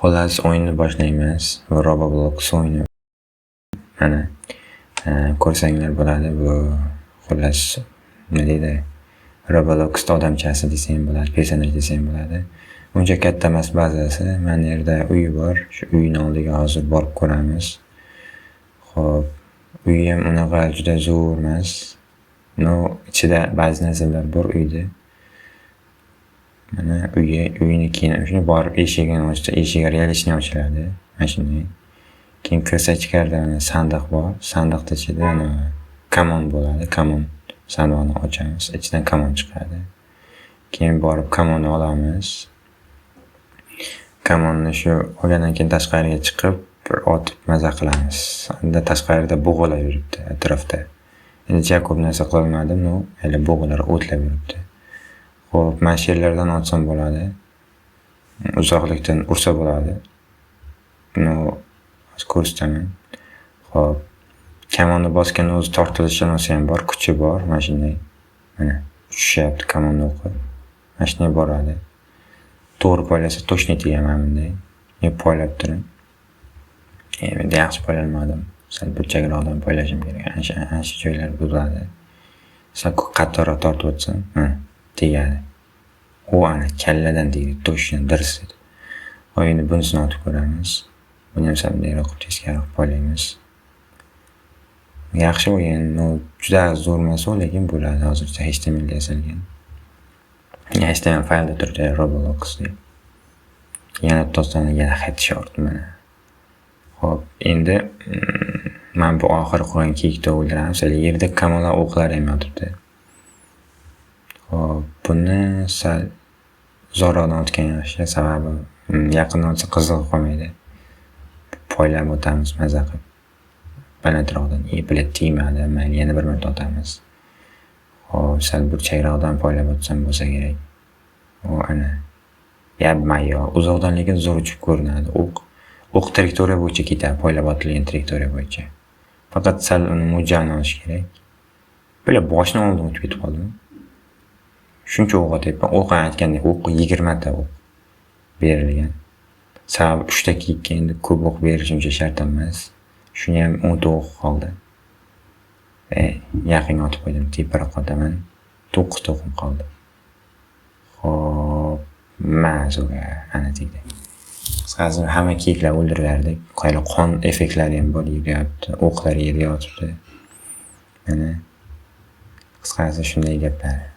Xullas o'yinni boshlaymiz. Roblox o'yini. Mana ko'rsanglar bo'ladi. Bu xullas nima deydi? Roblox odamchasi desang bo'ladi, personaj desang bo'ladi. Uncha katta emas bazasi. Mana yerda uyi bor. Shu uyning oldiga hozir borib ko'ramiz. Xo'p, uyi ham unaqa juda zo'r emas. Ichida ba'zi narsalar bor uyda. Mana uyini keyin shuni borib eshigini ochsa, eshigi realishni ochiladi. Mana shunday. Keyin kirsa ichkarida sandiq bor. Sandiqda ichida kamon bo'ladi. Kamon sandiqni ochamiz, ichidan kamon chiqadi. Keyin borib kamonni olamiz. Kamonni shu olgandan keyin tashqariga chiqib, bir otib maza qilamiz. Unda tashqarida bug'alar yuribdi atrofda. Endi ko'p narsa qila olmadim, hali bug'alar o'tlab yuribdi. Xo'p, mana shu yerlardan otsam bo'ladi. Uzoqlikdan ursa bo'ladi. Ko'rsataman. Xo'p, kamonni bosgan o'zi tortilish narsa ham bor, kuchi bor, mana shunday. Mana uchishyapti kamonni o'qi. Mana shunday boradi. To'g'ri poylasa точно tegaman bunday. Poylab turing. Endi yaxshi poylaolmadim. Sal burchakroqdan poylashim kerak. Ana shu joylar buziladi. Sal qattiqroq tortib o'tsam, tegadi. U ana kalladan tegdi, точно dirs edi. Endi bunisini otib ko'ramiz. Buni ham saldayroq teskariroq poylaymiz. Yaxshi o'yin, juda zo'r emas, lekin bo'ladi. Hozircha HTML da yasalgan. HTML faylda turibdi Roblox deb. Yana to'sdan yana headshot mana. Xo'p, endi men bu oxir qo'ygan kiyikni o'ldiramiz. Yerda kamonlar o'qlari ham yotibdi. Xo'p, buni sal zo'roqdan otgan yaxshi, sababi yaqindan otsa qiziqib qolmaydi. Poylab o'tamiz maza qilib. Balandroqdan bilet tegmadi, mayli yana bir marta otamiz. Xo'p, sal burchakroqdan poylab o'tsam bo'lsa kerak. Ana. Mayo, uzoqdan lekin zo'r uchib ko'rinadi. O'q trayektoriya bo'yicha ketadi, poylab otilgan trayektoriya bo'yicha. Faqat sal uni mo'ljani olish kerak. Böyle boshni oldim o'tib ketib qoldim. Shuncha o'q otyapman. O'q aytgandek, o'q 20 ta o'q berilgan. Sababi 3 ta kiyikka endi ko'p o'q berish uncha shart emas. Shuni ham 10 ta o'q qoldi. Yaqinga otib qo'ydim, teparoq otaman. 9 ta o'qim qoldi. Xo'p, ma'zura ana tegdi. Qisqasi hamma kiyiklar o'ldirgandik. Qon effektlari ham bor, yuryapti. O'qlar yerga yotibdi. Mana qisqasi shunday gaplar.